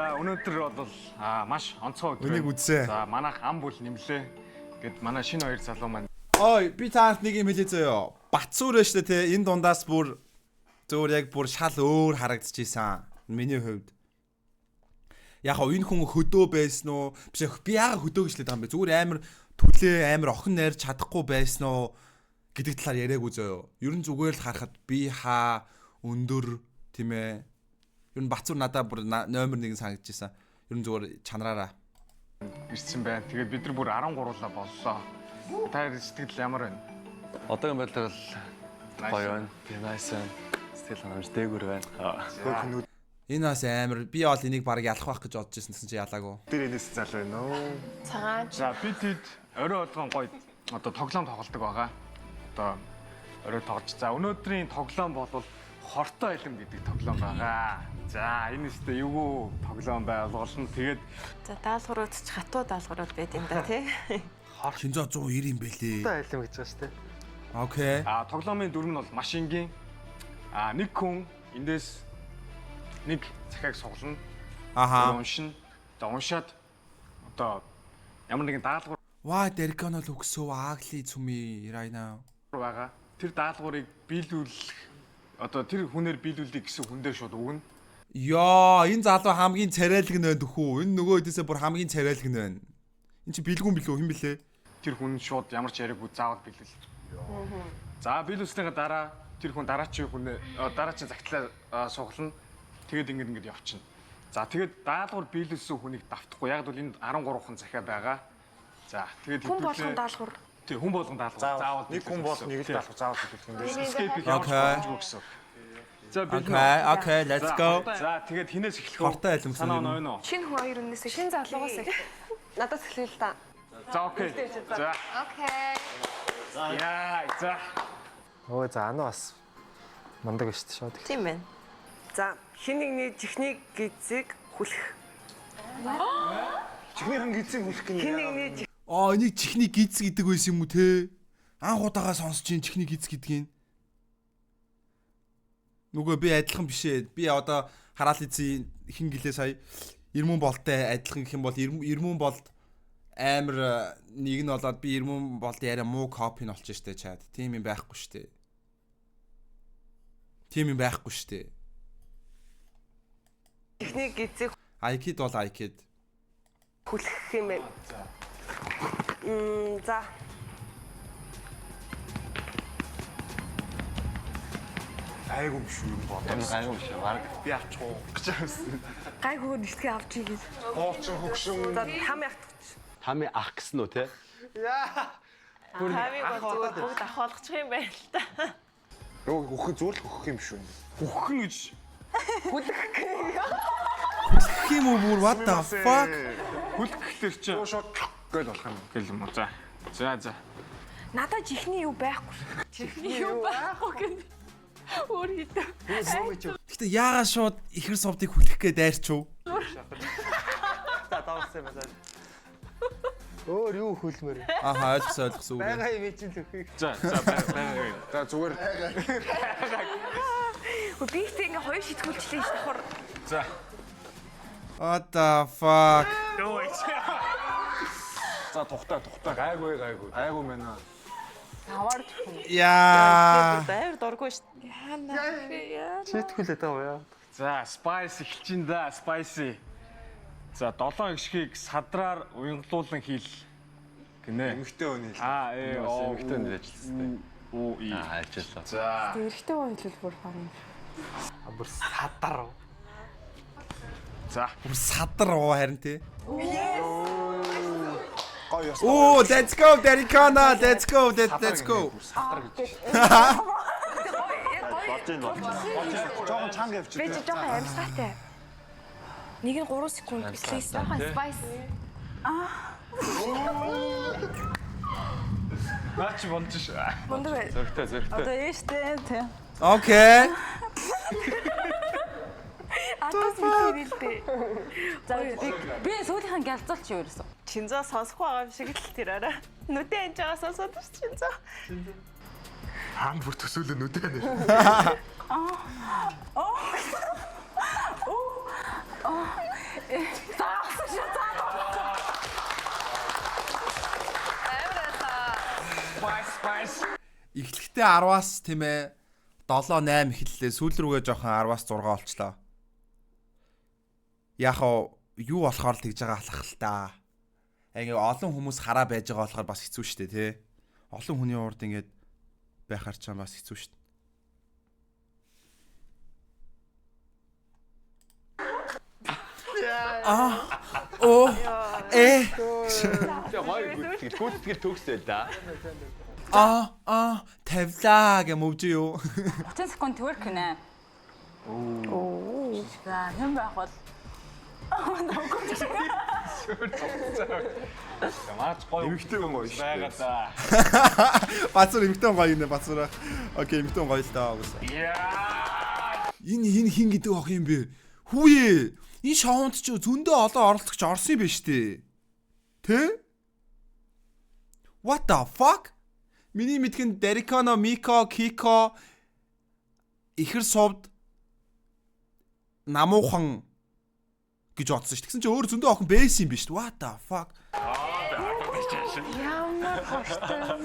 За өнөөдөр бол маш онцгой өдөр. Үнийг үзье. За манайх ам бүл нэмлээ. Гэт манай шинэ хоёр залуу маань. Ой, би таанд нэг юм хэлээ заяа. Батцуур ээ штэ те. Энэ дундаас бүр зөөр яг бүр шал өөр харагдчихсан. Миний хувьд. Яг энэ хүн хөдөө байсан уу? Биш би яага хөдөө гэж хэлээд байгаа юм бэ? Зүгээр амар түлээ, амар охин найрч чадахгүй байсан уу гэдэг талаар яриаггүй заяа. Ер нь зүгээр л харахад би хаа өндөр тийм ээ. Ер нь Батцуур надаа бүр номер 1 санагдчихсан. Ер нь зүгээр чанараараа ирсэн байна. Тэгээд бид нар бүр 13-лаа боллоо. Та сэтгэл ямар байна? Одоогийн байдлаар л гоё байна. Би nice байна. Сэтгэл ханамж дээгүр байна. Энэ бас амар би бол энийг баг ялах байх гэж бодож ирсэн гэсэн чи ялаагүй. Тэр энэс зал байна уу? Цагаан. За бид хэд орой болгон гоё одоо тоглоом тоглолдог байгаа. Одоо орой тоглож. За өнөөдрийн тоглоом бол хортой элэм гэдэг тоглоом байгаа. За энэ өстө эвгүй тоглоом байгуулна. Тэгээд За даалгаврууд ч хатуу даалгаврууд байд юм да тий. Шинжоо 190 юм бэлээ. Айлм гэж байгаа шүү дээ. Окей. тоглоомын дүр нь бол маш энгийн. Нэг хүн эндээс нэг захиаг суглана. Аха. Уншина. Одоо уншаад одоо ямар нэгэн даалгавар Why Derek-он л өгсөв аагли цүми ирайна. байгаа. Тэр даалгаврыг биелүүлэх одоо тэр хүнээр биелүүлдэг гэсэн хүндээ шууд өгнө. Яа, энэ залуу хамгийн царайлаг нь байна дөхүү. Энэ нөгөө хэдээсээ бүр хамгийн царайлаг нь байна. Энд чи бэлгүүн билүү хэн блэ? Тэр хүн шууд ямар ч яриаггүй заавал биелүүл. За биелүүлснээр дараа тэр хүн дараачийн загтлаа суглана. Тэгээд ингэж явчихна. За тэгээд даалгавар биелүүлсэн хүнийг давтахгүй. Яг бол энд 13хан захиа байгаа. За тэгээд Хүн болгон даалгавар. Тий, хүн болгон даалгавар. Заавал нэг хүн бол нэг л даалгавар заавал биелүүлэх юм дээ. Escape-ийг ямар ч боломжгүй гэсэн. За Okay, let's go. За тэгээд хинээс эхлэх вэ? Хортой айлмсан Санаа юм. оноо. Шинэ хүн хоёр өнөөс шинэ залуугаас надаас эхлэе л та. За окей. За. Окей. Яа, за. Өө за анаа бас мундаг шүү дээ шууд. Тийм байна. За хин нэгний чихний гизиг хүлэх. Чихнийхэн гизиг хүлэх гэнэ. Хин нэгний Энийг чихний гиз гэдэг байсан юм уу те? Анх удаага сонсож ин чихний гиз гэдгийг. Нөгөө би адилхан биш ээ. Би одоо хараал эзэн хин гэлээ сая Ирмэн болтой адилхан гэх юм бол Ирмэн болд амар нэг нь болоод би Ирмэн болд яриа муу копи нь олчих штэ чад. Тим юм байхгүй штэ. Тим юм байхгүй штэ. чихний гизиг Айкид бол айкид. хүлэх юм байна. За Айгу биш юм боо. Гайгүй биш баг. Би авчих уу гэж байсан. гайгүй нэстгээ авч игээд. Хоочин хөгшин. За хам ягт. Тами ах гэсэн үү те? Тавиг бол зүгээр бүгд ахуулчих юм байна л та. Руу хөхөн зүгээр л хөхөх юм шүү. Хөхөн гэж. Гэх юм уу бүр what the fuck? Хүлхэхлэр чи шууд гэл болох юм гэл юм уу. За. За. Надад чихний юу байхгүй. Юу байхгүй гэнэ. Өөр хитэ. Гэтэ яагаад шууд ихэр сувдыг хүлэх гээд дайрчв? За давсан юм байна. Өөр юу хөлмөр. Аха ойлгосон үг. Бага юм чинь л өхийг. За бай. За зүгээр. Би ихтэй ингээ хоёр шитгүүлчлээ ш давхар. За. What the fuck? За тухтай. Гайгүй. Айгу мэнэ. Аваар Яа. байр дургүй шүү дээ. Читгүүлээд байгаа яа. За, spice эхэлчин да, spicy. За, 7 гიშгийг садраар уянгалуулан хийл гинэ. Эмхтэй өний. Эмхтэй нэр ажилласан. Оо и. Ажилласан. За. Эрэгтэй хүн хэлбэл бүр харин. Бүр садар. За. Бүр садар уу харин тий. Гоё ёс. Оо, let's go Derek-ана, let's go. Жохон чанга явчих. Би ч жоохон амьсгалтай. Нэг нь 3 секунд please. Жоохон spice. Наач болж ш. Мундаг бай. Зөргтэй. Одоо ээштэй тий. Окей. Атас битэрэлтэй. За би сүүлийнхэн гялцуулч юу ерөөсөө. Чинзаа сонсох байгаа юм шиг л тэр арай. Нүдэн анж байгаа сонсоод ш чинзаа. Хаан бүр төсөөлөө нүдэ нэ. Заасан шүү заа. Эхлэхдээ 10-аас тийм ээ 7-8 эхэллээ. Сүүл рүүгээ жоохон 10-аас 6 болчлоо. Яг юу болохоор л тэгж байгаа алах л та. Ингээ олон хүмүүс хараа байж байгаа болохоор бас хэцүү шттэ тий. Олон хүний урд ингээд байхаар ч бас хэцүү шттэ. Гүйтгэл төгсдөө да. Тавлаа гэж мөвж юу. 30 секунд тwerk нэ. Оо. За хэн байх бол Ямаач гоё. Эмэгтэй хүн гоё шүү. Байгаа да. Бацуур эмэгтэй гоё нэ бацуур. Окей, эмэгтэй гоё л даа угсаа. Энэ хин гэдэг ах юм бэ? Хүүе. Энэ шоунд ч зөндөө олон оролцогч орсон юм байна штэ. Тэ? What the fuck? Миний мэдхэн Дерикано, Мико, Кико ихэр сувд намуухан гэж бодсон ш. Тэгсэн чи өөр зөндөө охин бэйс юм биш үү? What the fuck? Ямар хоштой.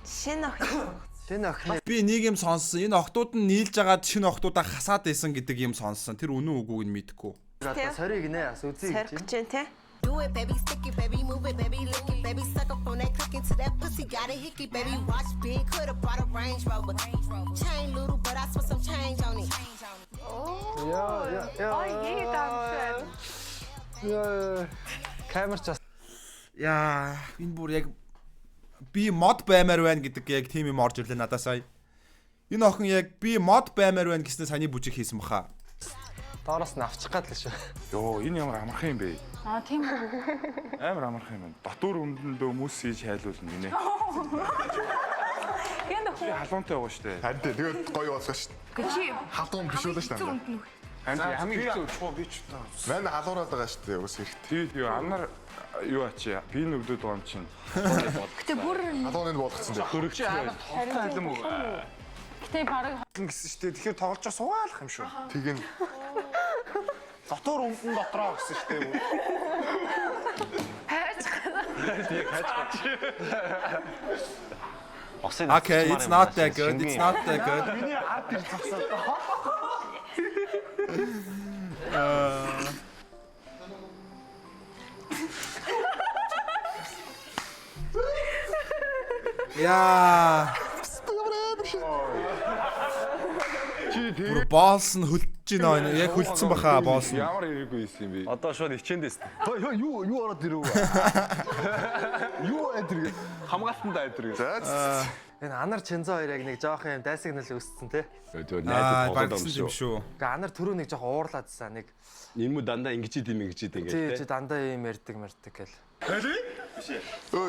Шинэ охин. Би нэг юм сонссон. Энэ охтууд нь нийлж агаад шинэ охтуудаа хасаад байсан гэдэг юм сонссон. Тэр үнэн үгүйг нь мэдэхгүй. Одоо сориг нэ бас үзье гэж. Сорих гэж те. Do it, baby, stick it, baby, move it, baby, lick it, baby, suck up on that cookie to that pussy, got a hickey, baby, watch big, could've bought a Range Rover. Chain little, but I spent some change on it. Камерч бас Яа, энэ бүр яг би мод баймаар байна гэдэг яг тийм юм орж ирлээ надаас сая. Энэ охин яг би мод баймаар байна гэснээр саяны бүжиг хийсэн баха. доороос нь авчих гад л шүү. Йоо, энэ ямар амархан юм бэ? Тийм үү. Амар амархан юм байна. Дотор өндөндөө хүмүүс хийж хайлуулна гинэ. Янд Би халуунтай байгаа штэ. Харин тэгээд гоё болсон шүү дээ. Чи Халуун биш үү шүү дээ. Хамгийн хэцүү чуу би ч таа. Мань халуураад байгаа шүү дээ. Ус хэрэгтэй. Тийм анар юу ачи? Би нүгдөд байгаа юм чинь. гэтээ бүр Халууныг болгоцсон дээ. Хөрөгч Тайлам уу? Гэтэ бараг гэсэн шүү дээ. Тэгэхээр тоглож суугаалах юм шүү. Тэг ин Дотор өмдөн дотроо гэсэн шүү дээ. Okay, it's not that good. It's not that good. Миний ард ир зогсоод. Яа. Бүр боолс нь хөлтж байна. Яг хөлдсөн баха боолс нь. Ямар хэрэггүй юм бэ? Одоо шууд ичээндээс. Юу ороод ирв? Юу адэр хамгаалтанд адэр. за Энэ анар Чинзо хоёр яг нэг жоох юм дайсагнал өссөн те. Зөв Аа, найдад багсан тоглоом юм шүү. шүү. Гэхдээ анар түрүү нэг жоох уурлаадсан нэг. Энэ мө дандаа ингэж идэм Тий гэдэг чи дандаа юм ярьдаг гэл.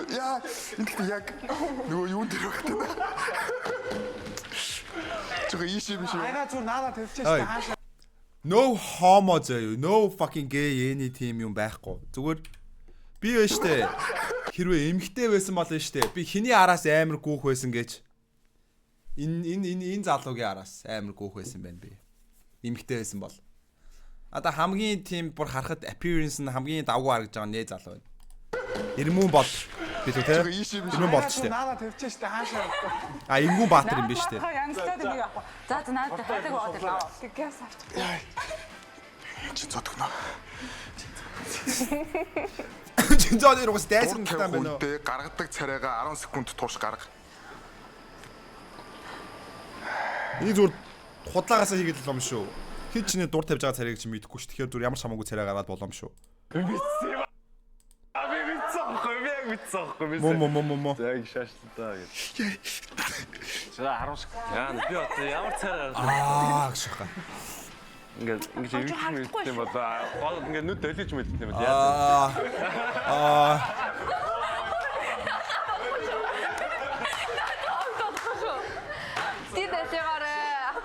яа энэ яг нөгөө юун дээр багтана. Чого ийшээ биш үү? Айгаа зүр наадаа тавьчихсан шүү дээ. Хаашаа. No homo заяа. No fucking gay any team юм байхгүй. Зүгээр би вэ штэ. Хэрвээ эмгтэй байсан бол штэ. Би хиний араас амар гүүх байсан гэж. Энэ залуугийн араас амар гүүх байсан байна би. Эмгтэй байсан бол. Одоо хамгийн тийм бүр харахад appearance нь хамгийн давгүй харагдж байгаа нэ залуу байна. Ирмэн бол би тэ. Чого ийшээ биш үү? Ирмэн бол штэ. Наадаа тавьчихсан шүү дээ. Хаашаа. А Ингүн Баатар юм биш штэ. янгстад нэг авах. За надад хайдаг бод л аваа. тэгээс авчих. Чи зодгоно. Чинзоо дээр уус дайсан Дур тань байна уу? тавьхүйдээ гаргадаг царайгаа 10 секунд турш гарга. Энэ зүгээр худлаагаасаа хийгээд л юм шүү. Хэд ч нэ дур тавьж байгаа царайг чи мэдэхгүй ш. Тэгэхээр зүгээр ямар ч хамаагүй царай гаргаад болом шүү. Мо. Яг шашлаа даа гэж. За 10 шиг. Яа, би одоо ямар царай Гшха. ингээд эргэж мэдсэн бол гол ингээд нүд долиж мэдсэн юм яа.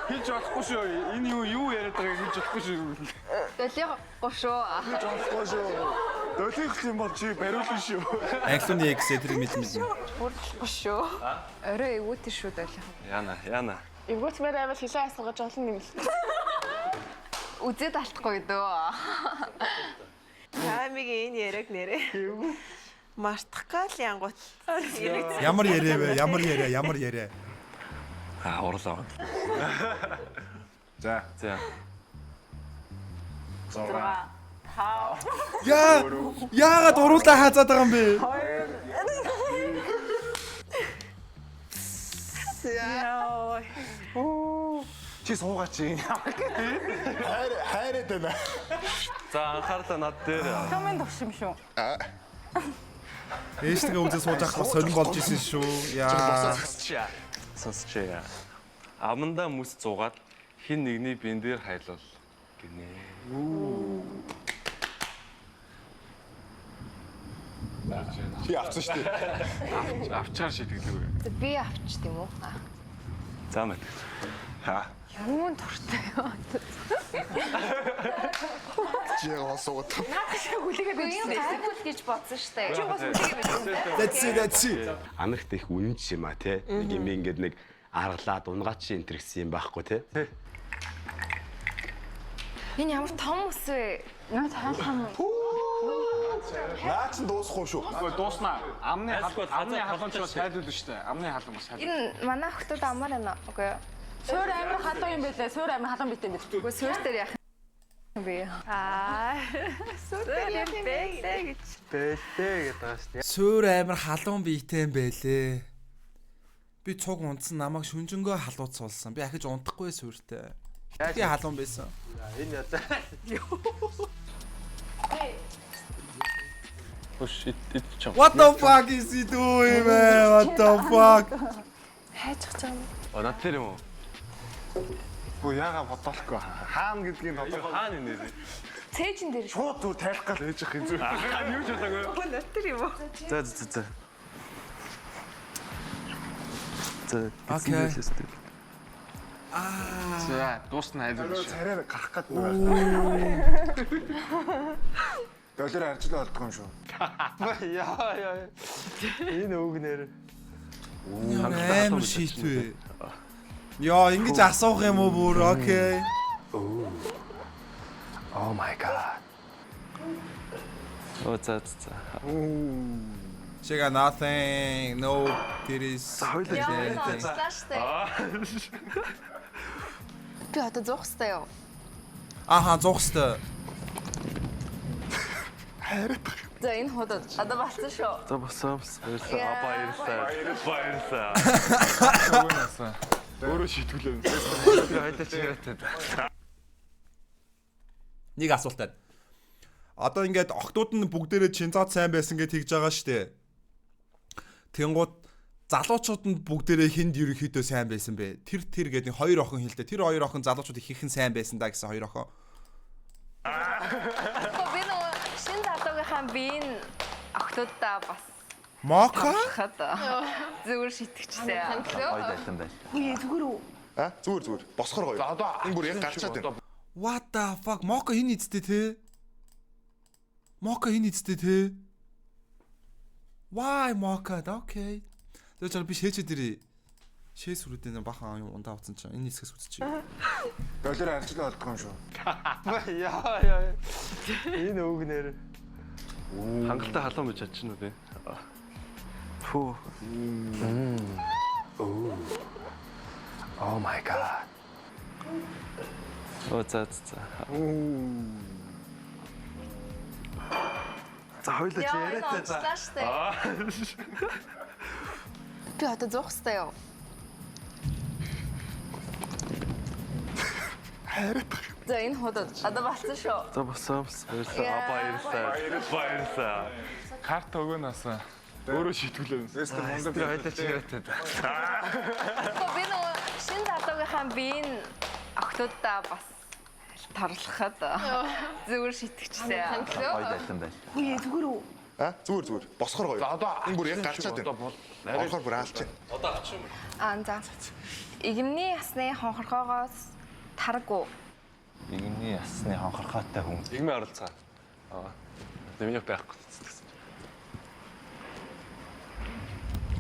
Хийж болохгүй шүү. Энэ юу яриад байгааг хийж болохгүй шүү. Долиогүй шүү. Долих юм бол чи бариулна шүү. Англиуны эгсээ тэр мэдсэн. Бүрдэлгүй шүү. Орой эвүүтэй шүү долиох. Яна. Эвгүүцмээр аваад хилээ асгаж олон юм л. Үзээд алдахгүй дөө. амигийн энэ яриаг нэрээ. Мартахгал янгут. Ямар яриа вэ? Ямар яриа? Урлаа. За. За. 6 Яагаад уруулаа хаазаад байгаа юм бэ? Яа. Чи суугаач юм. Хайраад байна. За анхаарлаа над дээр. Комент өгшим шүү. Ээжтэйгээ үзээ сууж авах сонирн болж исэн шүү. Яа. Сонсчээ. Аманда мөс зугаад хин нэгний бин дээр хайлуул гинэ. Чи авсан шүү дээ. Авчаар шийдэгдэг. Би авч тийм үү? За мэт. Ха. Юун туртай ёо. Чи яг суугаад. Би юм хайгуул гэж бодсон штэ. Чи бас үлээгээ мэдсэн. That's it. Америкт их үнэн жишээ маа те. Нэг юм ингээд нэг аргалаад унгаач энэ төр гэсэн юм байхгүй те. Энэ ямар том ус вэ? Наа таалхан. Наа чи дуусахгүй шүү. Үгүй дууснаа. Амны халамжлал тайлуулна шүү дээ. Амны халам бас тайлуулна. Энэ манай охтууд амар байна үгүй юу? Суур амир халуун юм байлаа. Суур амир халуун битэй юм биш. Үгүй суурь дээр яах юм бэ? Суур юм байлаа гэж. Бэлтэй гэдэг байгаа шүү дээ. Суур амир халуун биетэй юм байлээ. Би цуг унтсан намайг шүнжэнгөө халууц суулсан. Би ахиж унтахгүй суурьтай. Би халуун байсан. Энэ ядаа. Хөш идчих. What the fuck is he doing, man? What the fuck? Хайчих гэж байгаа юм. Над дээр юм уу? Үгүй яага бодохгүй. Хаана гэдгийг тодорхой. Хаана нэр? Цээжин дээр. Шууд зүр тайлах гал ээж их юм зүр. Юу ч удаагүй. Үгүй нотер юм уу? За. За. Окей. За, дуусна айлуулна шүү. Царай гарах гээд байна. Доллар арчлаа болдгоо юм шүү. Яа. Энэ үгнэр. Амар шийтвэ. Яа, ингэж асуух юм уу бүр? Окей. Oh my god. За. She got nothing. No titties. Яа, штэ. Би одоо зуух хэвээр юу? Аха, зуух хэвээр. За энэ ходод одоо болсон шүү. За босоо. Баярлалаа. Өөрөө шийтгүүлээ. Хоёлаа чи яриад. Нэг асуулт байна. Одоо ингээд охтууд нь бүгдээрээ чинзаад сайн байсан гэж тэгж байгаа штэ. Тэнгууд залуучууд нь бүгдээрээ хинд ерөнхийдөө сайн байсан бэ? Тэр гэдэг нь хоёр охин хэлдэг. Тэр хоёр охин залуучууд их хэн сайн байсан да гэсэн хоёр охин. Би нөгөө шин залуугийнхаа биеийн охтуудаа бас Мока? зүгээр шитгэжсэн. Гоё байсан байл. А зүгээр. Босхор гоё. Энэ бүр яг гарчаад байна. What the fuck? Мока хин эцтэй те? Мока хин эцтэй те? Why Мока? Okay. Тэр чар би шээчээ дэрээ. Шээс хүрүүдээ бахан юм ундаа авсан чинь энэ хэсгээс үзчихье. Доллар арчлаа болдгоо юм шүү. Яа. Энэ үгнэр. Хангалттай халуун гэж чадчихна уу би? Фу. Oh my god. За. За хоёлаа чи яриад За штэ. Би одоо зуух хэвээр юу? За энэ ходод одоо болсон шүү. За босоо. Баярлалаа. Карт өгөөнөөс өөрөө шийтгүүлээ. Хоёлаа чи яриад. Би нөгөө шин залуугийнхаа биеийн охтуудаа бас тарлахад зүгээр шитгэжсэн. Гоё байсан байл. А зүгээр. Босхор гоё. Энэ бүр яг гарчаад байна. Босхор бүр аалч байна. За. Игэмний ясны хонхорхоогоос таргу. Игний ясны хонхорхоотой хүн. Игмээ оролцгаа. Нэмийг байхгүй.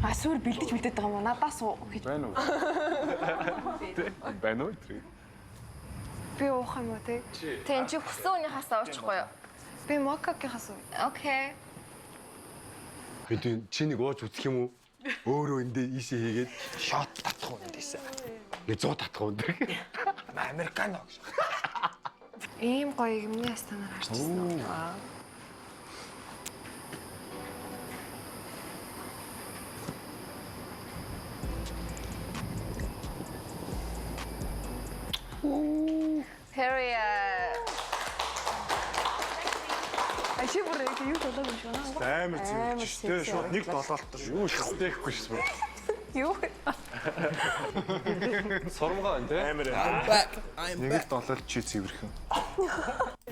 Асуур бэлдэж байгаа юм уу? Надаас уу гэж Байна уу? Байна уу? Би уух юм уу те? Тэн чи хүссэн үнийхээс очихгүй юу? Би мокакийнхаас. Окей. Хэдэн чи нэг ууж үзэх юм уу? Өөрөө эндээ ийшээ хийгээд шот татах уу эндээсээ. Нэг 100 татах уу энэ. Американо гэж. Ийм гоё юмны станаар харчихсан. Period. Ашиг бүр яг юу болоод юм шиг байна. Амар зүгч. Тэгээ шууд нэг долоолтор шүү. Юу шахдаг гэхгүй шүү. Юу? Сурмгаа энэ те. Амар. Нэг долоолт чи цэвэрхэн.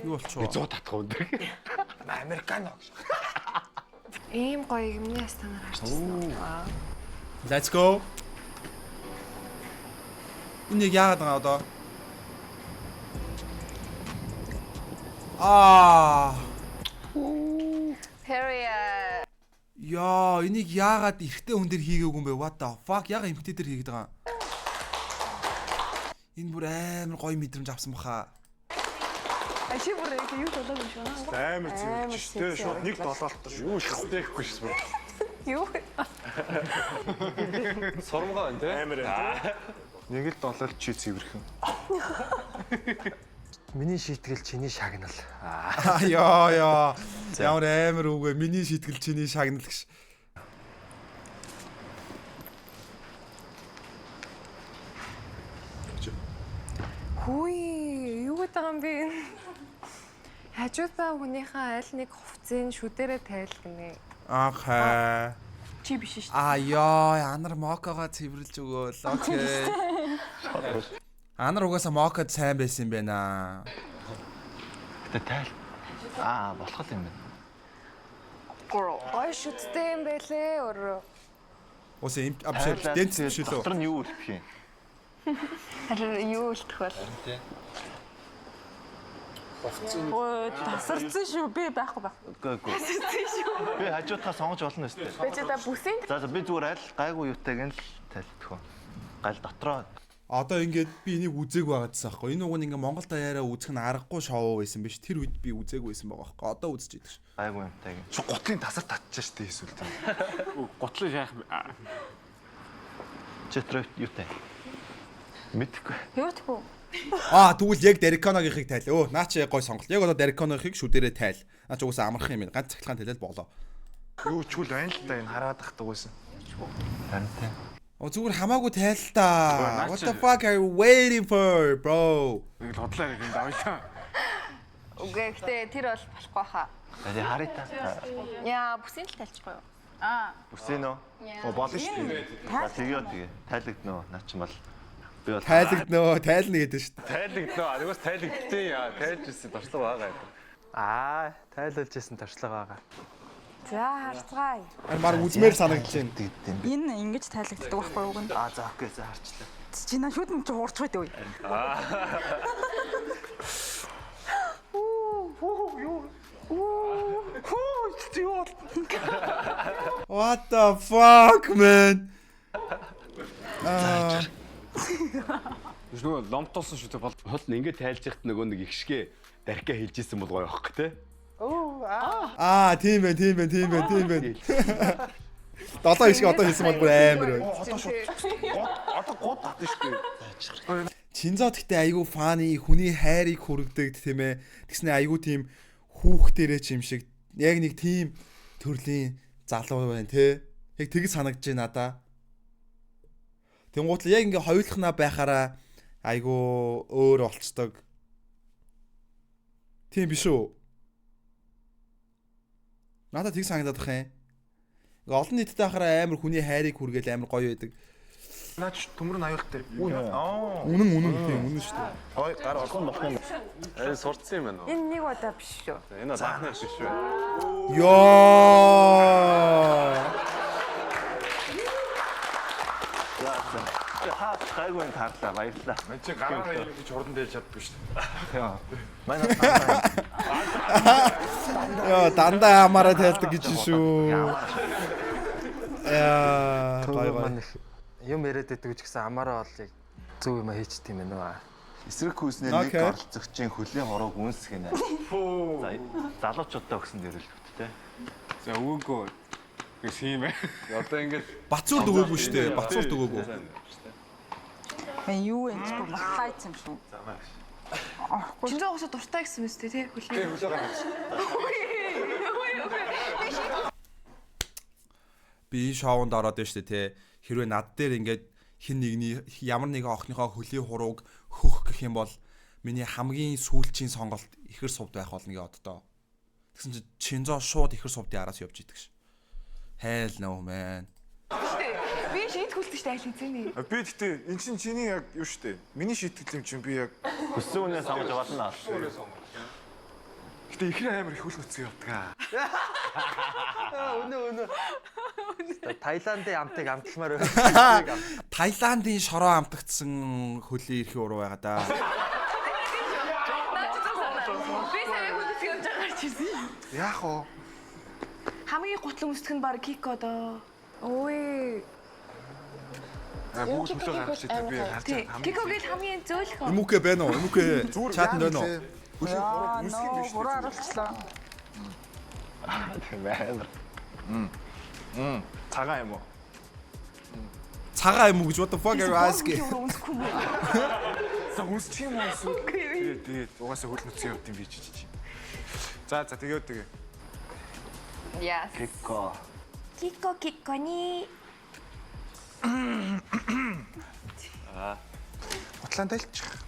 Юу болчихоо? 100 татах уу энэ. Американо гэж. Ийм гоё юмны станаар харчихсан. Let's go. Энэ яагаад байгаа одоо? Period. Яа, энийг яагаад эрэгтэй хүн дээр хийгээгүй юм бэ? What the fuck? Яагаад эмэгтэй дээр хийгээд байгаа юм? Энэ бүр амар гоё мэдрэмж авсан баха. Ашиг бүр яг юу болоод юм шиг байна. Амар зүгч. Тэгээ шууд нэг долоолтор шүү. Юу шахдаг гэхгүй шүү. Юу? Сурмгаа энэ те. Амар. Нэг л долоолт чи цэвэрхэн. Миний шийтгэл чиний шагнал. Яа. Ямар амар үг вэ? Миний шийтгэл чиний шагнал гэж. Хүй, юу гэдэг юм бэ? Хажууд байгаа хүнийхээ аль нэг хувцсыг шүдэрээ тайлгнэ. Ахаа. Чи биш шүү. Яа, анар мокогоо цэвэрлж өгөөл. Окей. Анар угаасаа мокод сайн байсан юм байна. Гэтэ тайл. Болох юм байна. Гой шүттэй юм байлээ өөр. Ус юм абшир дэнц биш үү? Дотор нь юу үлдэх юм? Харин юу үлдэх бол? Ой, тасарсан шүү. Би байхгүй байх. Үгүй. Би хажуудаа сонгож болно өстэй. Би ч та бүсийн За би зүгээр аль гайгүй юутайг нь л тайлбарлах. Гайл дотроо Одоо ингээд би энийг үзээг байгаа гэсэн аахгүй. Энэ уг нь ингээ Монгол даяараа үзэх нь аргагүй шоу байсан биш. Тэр үед би үзээгүй байсан байгаа аахгүй. Одоо үзэж идэх ш. гайгүй юмтай. Чи гутлын тасар татчихсан шүү дээ эсвэл тийм. Гутлын яах Читрэ юутай. Мэдхгүй. юу тэгв? Тэгвэл яг Дериконогийнхыг тайл. Наа чи гой сонголт. Яг одоо Дериконогийнхыг шүдэрээ тайл. Наа ч угсаа амарх юм байна. Ганц цахилгаан тайлал болоо. Юу ч үл байна л да энэ хараад тахдаг байсан. Харинтай. Зүгээр хамаагүй тайл та. What the fuck are you waiting for, bro? нэг бодлоо яг энэ авъя. Үгүй гэхдээ тэр бол болохгүй хаа. Тэгээ харъя та. Яа, бүсийн л тайлчихгүй юу? Үсэн үү? Болно шүү дээ. За тэгээ тайлэгднөө. Наа чи мал би бол Тайлна гэдэг шүү дээ. тайлэгднөө. Аливаас тайлэгдсэн яа. Тайлж ирсэн туршлага байгаа юм. Тайлуулж ирсэн туршлага байгаа. За харцгаая. Мар үзмээр санагдаж байна. Энэ ингэж тайлагддаг байхгүй юу гэн? За окей за харчлаа. Чи наа шууд нь уурч байдаг үе. What the fuck, man? Нөгөө ломтолсон шүү дээ бол. Хот нь ингээд тайлж яхад нөгөө нэг ихшгээ даркаа хэлж исэн бол гоё байхгүй те. Тийм байна. Долоо их одоо хэлсэн бол бүр амар байна. Одоо гууд татна шүү дээ. Чинзоо гэхдээ айгүй фаны хүний хайрыг хүргэдэг тийм ээ. Тэгснэ айгүй тийм хүүхдэрээ ч юм шиг яг нэг тийм төрлийн залуу байна те. Яг тэгж санагдаж байна надаа. Тэнгуутл яг ингээ хоёулахнаа байхаараа айгүй өөр болцдог. Тийм биш үү? Надад тэг санагдаад бах юм. Ингээ олон нийтэд байхаараа амар хүний хайрыг хүргээл амар гоё байдаг. Наач төмөр нь аюулт дээр. Үнэн шүү дээ. Хой гар олон болох юм. Энэ сурцсан юм байна уу? Энэ нэг удаа биш шүү. Энэ заахны биш шүү. Ёо! Хаа гайгүй таарлаа баярлалаа. Мэн чи гараараа ингэж хурдан дээж чаддаг шүү дээ. Манай Яа, дандаа хамаараа тайлдаг гэж шүү. Яа, Гоё. Юм яриад байдаг ч гэсэн амаараа бол яг зөв юм хийчт юм байна уу. Эсрэг хүйснээ нэг оролцогчийн хөлийн хорог үнсэх нэ. За залуучуудаа өгсөн дээр л бүттэй. За өгөөгүй. Гэс юм ээ. Одоо ингээд Бацуур өгөөгүй шүү дээ. Бацуур өгөөгүй. Мен юу энэ ч махлаач юм шүү. Чинзээ уусаа дуртай гэсэн мэт тий хөлөө. Би шоунд ороод байна шүү дээ, тий. Хэрвээ над дээр ингээд хин нэгний ямар нэгэн охиныхоо хөлийн хурууг хөх гэх юм бол миний хамгийн сүүлчийн сонголт ихэр сувд байх болно гээ оддоо. Тэгсэн чинь Чинзоо шууд ихэр сувдын араас явж идэг ш. Hell no man. Би шийд хүлдэг штэ айл хэзээ. Би гэхдээ эн чинь чиний яг юу штэ. Миний шийтгэл юм чинь би яг Хүссэн үнээ сонгож болно. гэхдээ ихэр амар их хөлгөцсөн явдаг. Өнөө. Таиландын амтыг амталмаар байна. Таиландын шороо амтагдсан хөлийн эрхийн уруу байгаа да. Би сая хүлдэг явж байгаа ч гэсэн. Яах вэ? Хамгийн гутлан үсгэх нь баг Кико доо. Ой. Бүгд хөлөө гаргаж идэв би харж байгаа. Кико гэл хамгийн зөөлх. Эмүкэ байна уу? Эмүкэ чатанд байна уу? Хөлийн хуруу үсгэх юм биш. Хураа оруулчлаа. Цагаан юм уу? Цагаан юм уу гэж what the fuck are you asking? За үсчих юм уу? Тэгээд угаасаа хөлгөцсөн явд юм би чи. За тэгээд. Яс. Кикони. Утлаан тайлчих.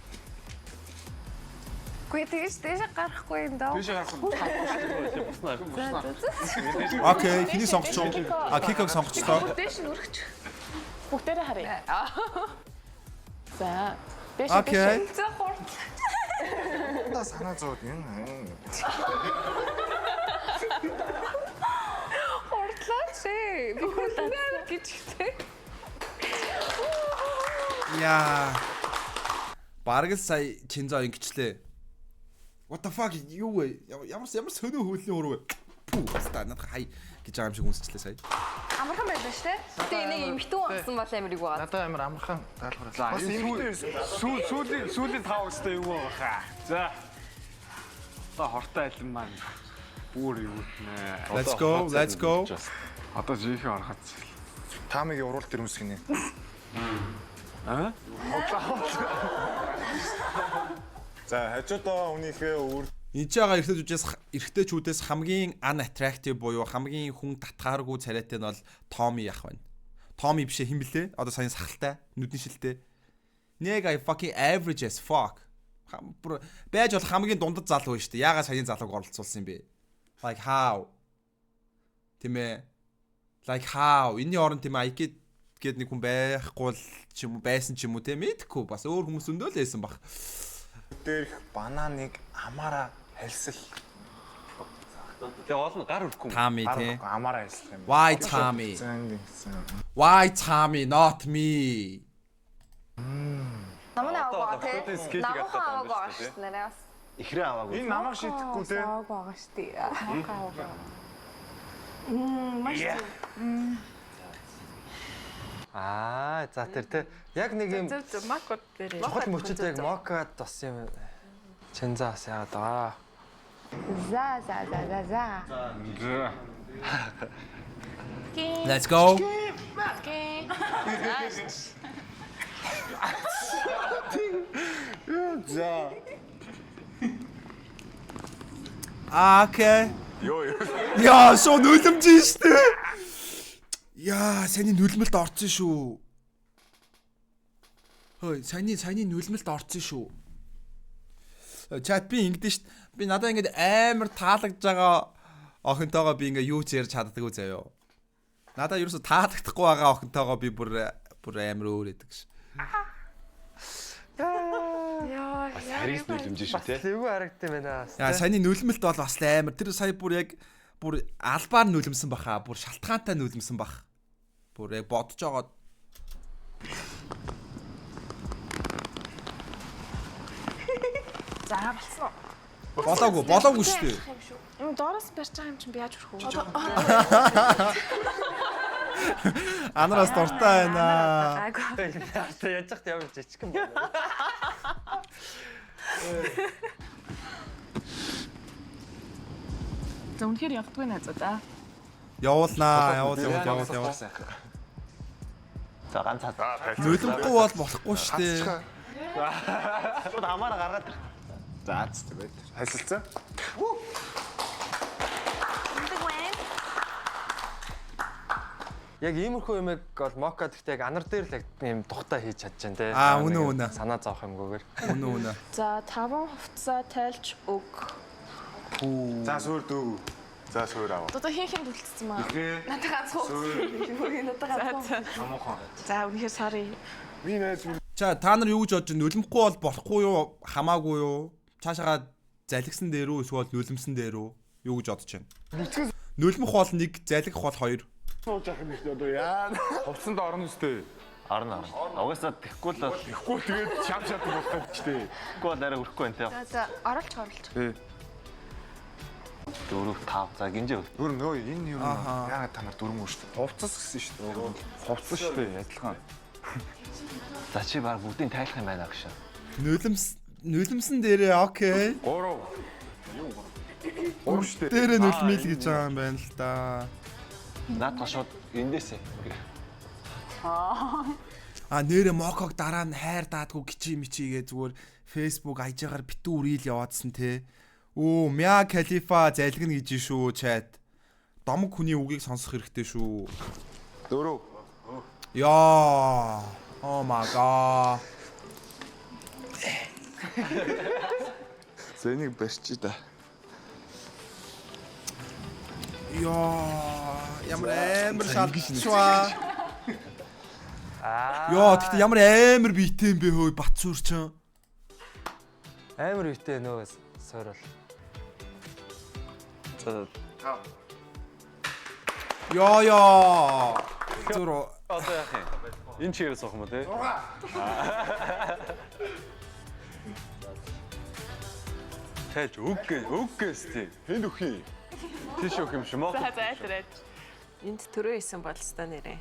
Гүй тэгэж дэше гарахгүй юм даа. тийш гарах. Окей, хиний сонгоч. Киког сонгочлоо. Дэше нүрхч. Бүгдээрээ харъя. За. Окей. За хурд. Та санаа зовд юм. Хурдлаач ээ. Би хурдлаа гэж хэлээ. Яа. Бараг л сая Чинзоо ингэчлээ. What the fuck юу вэ? Ямар сонио хөлийн уруу вэ? Пүү, баста надад хай гэж байгаа юм шиг үнсчлээ сая. Амархан байлаа штэ. Гэтэ энийг эмхтэн болсон бол амирыг байгаа. Надад амар амархан даалгавар. За сүүлийн 5 өстэй юу байгаа хаа. За. Одоо хортой айлан маань бүр юу нэ. Let's go. Одоо жихээ ороход. Таамигийн уруулт төр үсгэнэ. Аа? За хажуудаа үнийхээ өөр Энд байгаа эрэгтэйчүүдээс хамгийн unattractive буюу хамгийн хүн татгааргүй царайтай нь бол Томи ах байна. Томи биш хэм блэ? Одоо сайн сахалтай, нүдний шилтэй. Нэг I fucking average as fuck. Байж бол хамгийн дундад залуу шүү дээ. Яагаад саяны залууг оролцуулсан юм бэ? Like how? Тэмээ. Like how? Энийн оронд тэмээ IQ гээд нэг хүн байхгүй ч юм уу байсан ч юм уу те мэдхгүй бас өөр хүмүүс өндөөл байсан баг. дээрх бананыг амаараа хэлсэл. Тэгээ олон гар өрөхгүй. Томи те. Амаараа хэлсэх юм. Why Tommy? Why Tommy not me? Намаа аваа те. Намаа аваа шүү дээ. Ихрээ аваагүй. Энэ намайг шийдэхгүй те. Аваа байгаа шүү дээ. Маш За тэр те. Яг нэг юм зөв макод дээр. чухал мөчөд яг мокад бас юм. Чинзаас яагаад байгаа. За. Let's go. За. Окей. Йоо. Яа, шоо нүлэмжин штэ. Яа, саяны нүлмэлд орсон шүү. Хөөе, саяны нүлмэлд орсон шүү. Чат би ингэдэж штт. Би надаа ингэж амар таалагдж байгаа охинтойгоо би ингээ юу ч ярьж чаддаггүй заяо. Надаа ерөөсө таалагдахгүй байгаа охинтойгоо би бүр амар өөр эдэг ш. Яа. Харис нүлэмж шүү те. Эвгүй харагдсан байна. Яа, саяны нүлмэлт бол бас амар. Тэр сая бүр яг бүр албаар нүлэмсэн баха. Бүр шалтгаантай нүлэмсэн бах. Бүр яг бодож байгаа. За болцсон. Болоогүй шүү дээ. Доороос барьж байгаа юм чинь би яаж хүрэх вэ? Анараас дуртай байна. Айгу. Та яаж яах юм жижигхэн байна. За үнэхээр явдгүй найзууд аа. Явуулнаа. За ганц хаа. Нулимгүй бол болохгүй шүү дээ. Шууд хамаараа гаргаад ир. За тэгээд хайсалцсан. Яг иймэрхүү юмэг бол мока гэхдээ яг анар дээр л яг юм тухтай хийж чадчихжээ те. Үнэ. Санаа зовох юмгүйгээр. Үнэ. За 5 хувцас тайлж өг. За суур дүү. За суур аваа. Одоо хин төлцсөн маа. Надад ганц хувцас. Надад ганц. Амуухан. За үнэхээр sorry. Би найз За та нар юу гэж бодож байна? Нулимхгүй бол болохгүй юу? Хамаагүй юу? Цаашаа залгсан дээр үү эсвэл нулимсан дээр үү? Юу гэж бодож байна? Нулимх бол 1, залгих бол 2. сууж ах юм шүү дээ яа. Хувцсанд орно үстэй. Арна. Угаасаа тэхгүй л Тэгэхгүй тэгээд шав болох гэж дээ. тэхгүй бол арай өрөхгүй байна те. За оролч. 4 5 за гинжээ. Өөр нөө энэ юм яагаад та нар дөрөв шүү дээ. Хувцас гэсэн шүү дээ. Хувцас шүү дээ адилхан. За чи баг бүгдийг тайлах юм байна гэж. Нулимсан дээрээ окей. 3 шүү дээ. Дээрээ нулимил гэж байгаа юм байна л да. Наадах шууд эндээсээ. Нэрэ моког дараа нь хайр даадгүй гिचээ зүгээр Facebook айжгаар битүү рил яваадсан те. Мя Калифа залгина гэж шүү чат. Домог хүний үгийг сонсох хэрэгтэй шүү. 4. Яа. Oh my god. Зэнийг барьчих да. Ямар амар шалгачваа. Тэгтээ ямар амар биетэй юм бэ хөөе Батцуур ч. Амар үйтэй нөө сойрол. Зүр Одоо яах юм? Энэ чигээр суух юм уу те? Тэж үгээс тий. Хэн өхий? Тийш өгөх юм шиг моо. За айлраач. Энд төрөө исэн болстой нэрээ.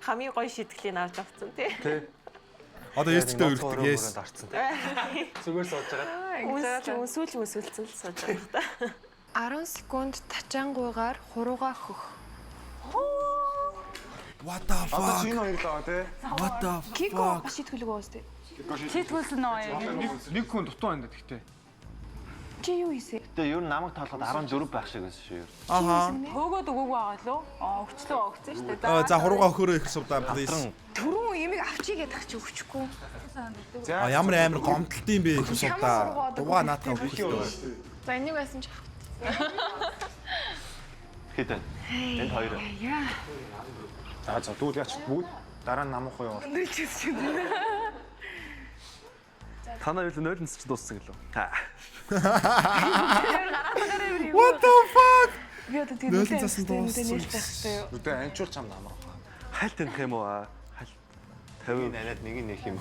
Хамгийн гоё шийтгэлийг авч авцсан тий. одоо ясттэй өргөдөг yes. Зүгээр сууж байгаа. Үнсүүлсэн л сууж байгаа та. 10 секунд тачаангуйгаар хурууга хөх. What the Одоо fuck? чинь хоёр л аваа те. What the Кико fuck? шийтгэлэг уустай. Шийтгүүлсэн нөө. Нэг хүн дутуу байна да гэхдээ. Чи юу хийсэ? Тэгээ ер нь намайг тоолоход 14 байх шиг байсан шүү. Хөөгөөд өгөөгүй байгаа лөө. Өгчлөө өгсөн шүү дээ. За хурууга өхөрөө их сувдаа please. Түрүүн ямиг авчигээд тах чи өгчихгүй. Ямар амар гомдолт юм бэ их сувдаа. Дугаа наатаа өгөхгүй. За энийг байсан чи. Хэдэ? Энд хоёр. За дүүл яач бүгд дараа нь намах уу яваа. Танаа юу 0-ын ч дууссан гэлөө. What the fuck? Би одоо тийм Нөлөн цасан дууссан. Үдэ анчуул чам намах. Хальт энэ юм уу? Хальт 50 надад нэг нь нэх юм.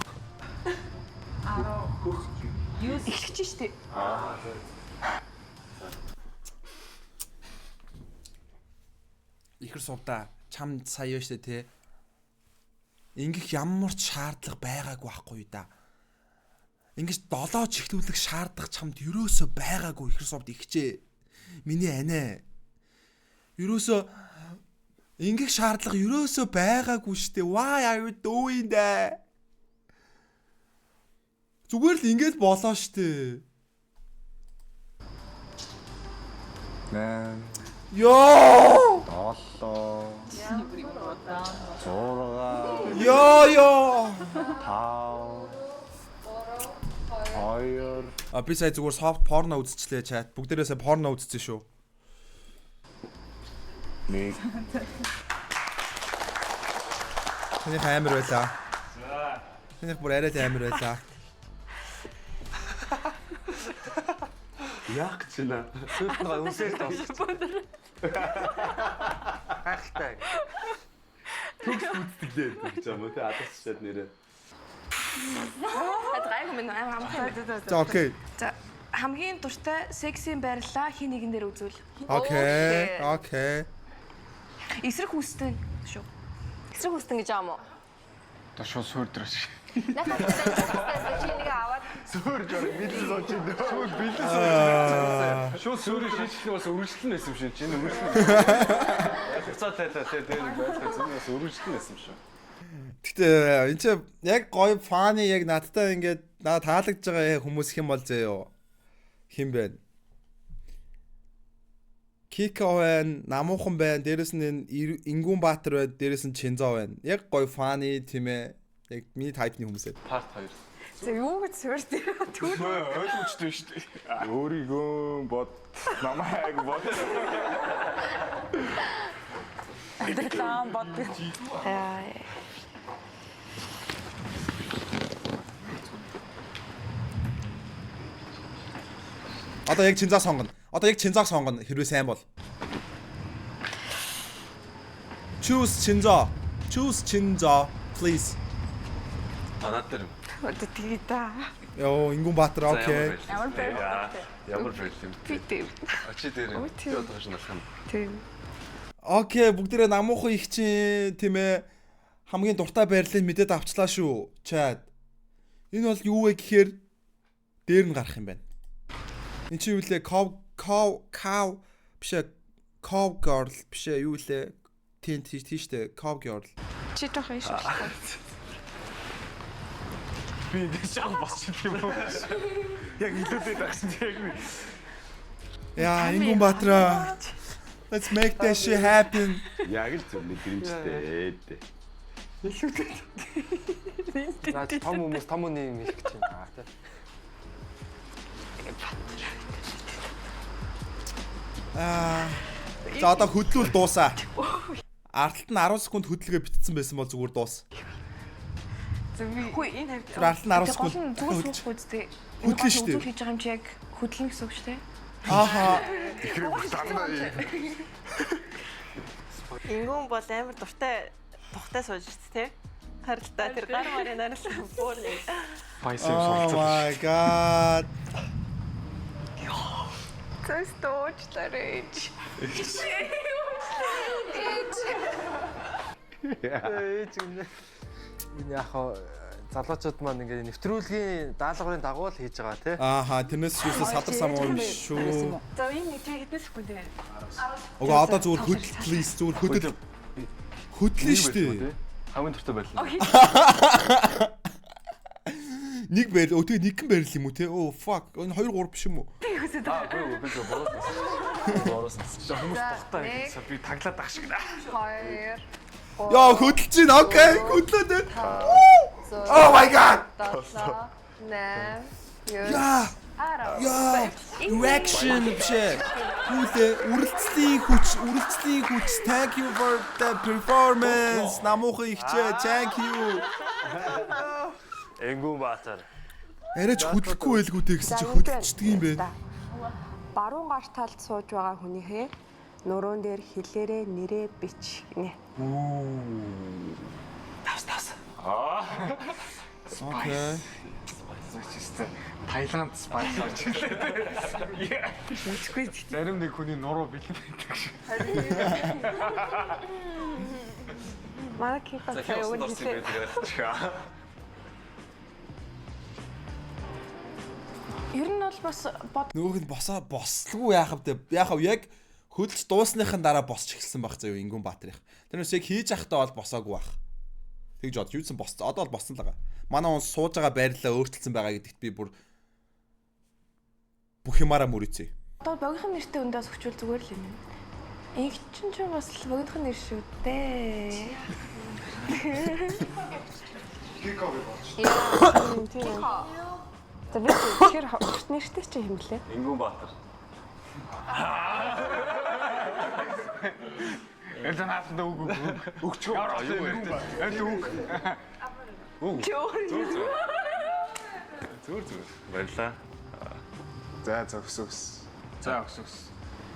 Эхлэж штэ. Ихэр сувдаа чам сая штэ те. Ингэх ямар ч шаардлага байгаагүй байхгүй да. Ингэж 7 чихлүүлэх шаардлага чамд ерөөсөө байгаагүй ихэр сувд ихчээ. Миний анаа. Ерөөсөө ингэх шаардлага ерөөсөө байгаагүй штэ. Why are you doing that? Зүгээр л ингэж болоо штэ. Ёо! Олоо. 6. Ёо! 5. Би сая зүгээр софт порно үзчихлээ чат. Бүгдээрээ сая порно үзчихсэн шүү. 1. Тэний амар байлаа. Тэний бүр арай амар байлаа. Яах гэж байна? Сүүлдээ үнсээр дууссан. Хайхтай. Төгс үзтгэлээ гэж юм уу те адасчаад нэрээ. Гайгүй минь амар. За окей. За хамгийн дуртай сексийн байрлалаа хин нэгэн дээр үзүүл. Окей. Эсрэг хүстэн шүү. Эсрэг хүстэн гэж аам уу? Одоо шууд суурдраач. Надад чи нэг аваад Суурж орох бэлэн сууч юм дөө. Шууд бэлэн сууч. Шууд суурийг шийдэх нь бас үргэлжлэн байсан юм шиг. Энэ үргэлжлэн. Хуцаа тайлаа дээр нэг байдлаар зөв бас үргэлжлэн байсан шүү. Гэтэ энэ чи яг гоё фаны яг надтай ингээд надад таалагдж байгаа хүмүүс хэм бол зөө. Хин бэ? Кико байна, Намуухан байна, дээрэс нь Ингүүн Баатар байна, дээрэс нь Чинзоо байна. Яг гоё фаны тийм ээ. Яг миний тайпны хүмүүсээ. Part 2. за юу гэж суурд түүх. Ойлгомжтой шүү дээ. Өөрийгөө бод намайг бод. Амьдралаа бод. Одоо яг Чинзаа сонгоно. Одоо яг Чинзааг сонгоно хэрвээ сайн бол. Choose Чинзаа. Choose Чинзаа, please. Анатэр. Одоо тэгээ та. Йоо, Ингүүн Баатар окей. Ямар байлаа. Питэ. Очи дээр. Яодгоош насхан. Тийм. Окей, бүгдээрээ Намуухан их чинь тийм ээ хамгийн дуртай байрлалыг мэдээд авчлаа шүү. Чад. Энэ бол юу вэ гэхээр дээр нь гарах юм байна. Энд чи юу лээ cow бишээ cow girl бишээ юу лээ тийштэй cow girl. Чи тох юм шиг. Би ингэ шах босчих юм уу? Яг илүүтэй тагсан яг нэг. Яа, Ингүүн Баатар. Let's make that shit happen. Яг л зөв мэдрэмжтэй. Наа том хүмүүс том үний юм хэлэх гэж байна тий. За одоо хөдлүүл дуусаа. Ардталт нь 10 секунд хөдөлгөө битсэн байсан бол зүгээр дуус. Хөө энэ хавьд. Ардталт нь 10 секунд. Зүгээр суухгүй үстэй. Хөдлөн шүү дээ. Хийж байгаа юм чи яг хөдлөн гэсэн үг шүү дээ. Ааха. Ингүүн бол амар тухтай сууж шүү дээ. Харалтаа тэр гар марын наарлаа бүр нэг. Пайсэм Oh суулцсан. my god. Тэсточларэж. Энэ яг залуучууд маань ингээд нэвтрүүлгийн даалгаврын дагуу л хийж байгаа тий. Ааха, тэрнээс юусаа садар самуу юм шүү. За энэ нэг хэдэн секунд вэ? Ого одоо зүгээр хөдөл please зүгээр хөдөл. Хөдлөн шүү дээ. Хамгийн дуртай байлаа. Нэг байр, өтөө нэгэн байрал юм уу те? Oh fuck. Энэ 2 3 биш юм уу? Үгүй би бороо. Бороо. Хүмүүс багтаа гэсэн. Би таглаад ах шиг. 2 Яа, хөдөлж чинь. Окей, хөдлөө. Oh my god. 8 Яа. Яа. Reaction бишээ. Үрэлцлийн хүч. Thank you for the performance. Намуухан ихчээ. Thank you. Ингүүн Баатар. Арайч хөдлөхгүй байлгүй дээ гэсэн чи хөдөлчдөг юм байна. Баруун гар талд сууж байгаа хүнийхээ нуруунд дээр хилээрээ нэрээ бич гинэ. Тас. Окей. Таиланд спайс орж ирлээ. Үгүй зарим нэг хүний нуруу бэлэн байдаг шиг. Манай кипа цаа өгөн хэлээ. Ер нь бол бас Нөгөөх нь бослгүй яахав те. Яахав яг хөдөлж дуусныхын дараа босч эхэлсэн баг заяа Ингүүн Баатарих. Тэрнээс яг хийж ахтаа бол босоогүй баг. Тэгж бод юусэн босцоо. Одоо бол боссон л байгаа. Манай хүн сууж байгаа байрлалаа өөрчилсөн байгаа гэдэгт би бүр бүх юмараа мөрөөцөө. одоо богинохон нэртэй өндөөс өгчүүл зүгээр л юм. Инх чинь ч бас богинохон нэр шүү дээ. Кико би бооч. Тийм. За би тэр хурд нэртэй чи хэмлээ. Ингүүн Баатар. Элдэн хаалтаа үг. Өгчөө. Юу вэ? Элдэн үг. Зүгээр. Баярлаа. За өксөс.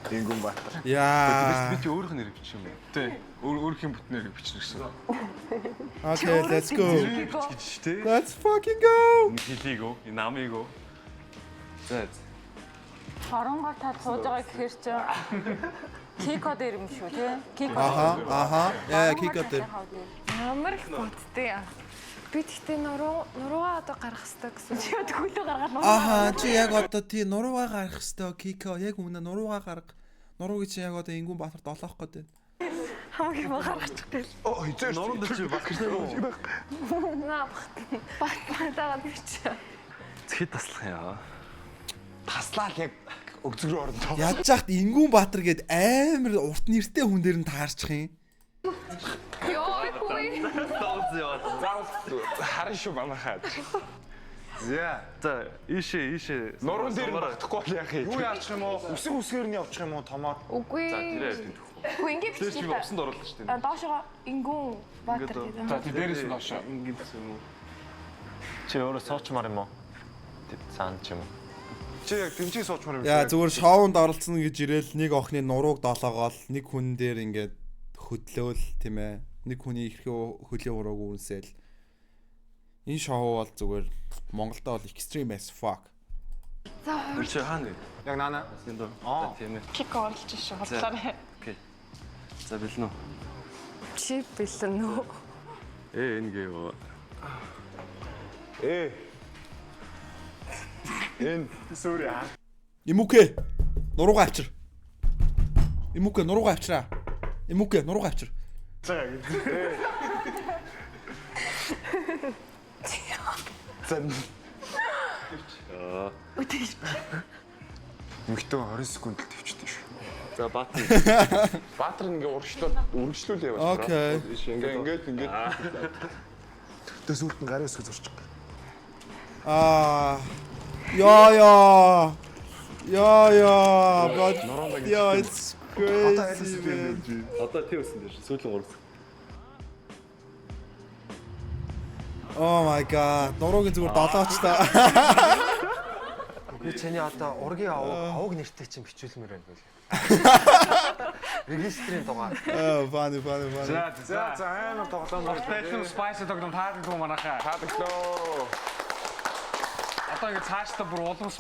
Ингүүн Баатар. Яа. Би ч өөрийнх нь нэр бичих юм бэ? Тий. Өөрхийн бүтнээр бичнэ гэсэн. Okay, let's go. Гэж тий. Let's fucking go. Хилийгөө, намыгөө. За. Баруун гар тал сууж байгаа гэхээр чи Кико дээр юм шүү тий. Кико. Аха. Яа, Кико дээр. Амар их бодтой. Би тэгтээ нуруугаа одоо гарах хэрэгтэй гэсэн. Чи тгүүлээ гаргаад нуруу. Аха чи яг одоо тий нуруугаа гарах хэвээр Кико яг үнэ нуруугаа гарга. Нурууг чи яг одоо Ингүүн Баатар долоох гээд байна. Хамгийн гаргачих гээл. Оо хизээ. Нуруунд чи бат гэж нэ. Наа бат гэж. Зэхэд таслах яа. Таслаад яг өгзөг рүү орно. Яаж яахт Ингүүн Баатар гээд амар урт нэртэй хүн дээр нь таарчих юм. Йоо хүй. Заавал харин шүү манайхаа. Яа. За ийшээ. Нуруунд дээр багтахгүй бол яах юм? Юу яачих юм уу? Үсэг үсгээр нь явчих юм уу томоор? Үгүй. За тэрээ хэлдэг төх. Хөө ингэ Тэр чи бичиж та. усанд оруулах шүү дээ. Доошоо Ингүүн Баатар гэдэг. За дээрээс нь доошоо. Ингээд гэсэн юм уу? Чи өөрөө суучмаар юм уу? Тэд цаана ч юм уу? Чи яг тэмцээ суучмаар юм. Яа зүгээр шоунд оролцсон гэж ирээл нэг охины нурууг долоогоол нэг хүн дээр ингээд хөдлөөл тийм ээ. Нэг хүний ихрхүү хөлийн урууг үнсээл. Энэ шоу бол зүгээр Монголда бол extreme as fuck. Тэр чи хаана вэ? Яг наана. Энд дөө. Тийм ээ. Кик орлож шүү. Хотлаарай. Окей. За бэлнэ үү? Чи бэлэн үү? Энэ гээв. Энэ сүрэ. Имүкэ нуруугаа авчир. Имүкэ нуруугаа авчираа. Имүкэ нуруугаа авчир. Зэн. Мөхтөө 20 секунд л төвчтэй шүү. За Баатар. Баатар ингээ үргэлжлүүлээ яваа. Окей. Ингээд. Тэс үртэн гарын өсгө зурчих. Аа. But yeah, it's crazy. Man. Одоо тий өсөн дээр сүүлийн 3. Oh my god. Нуруугийн зүгээр долооч та. Би чиний одоо ургийн аваг нэртэй чинь бичүүлмээр байна байлээ. Регистрийн дугаар. Funny. За амар тоглоом байна. Special spice тоглоом таадаг юм манайхаа. Таадаглоо. Одоо ингэ цаашдаа бүр улам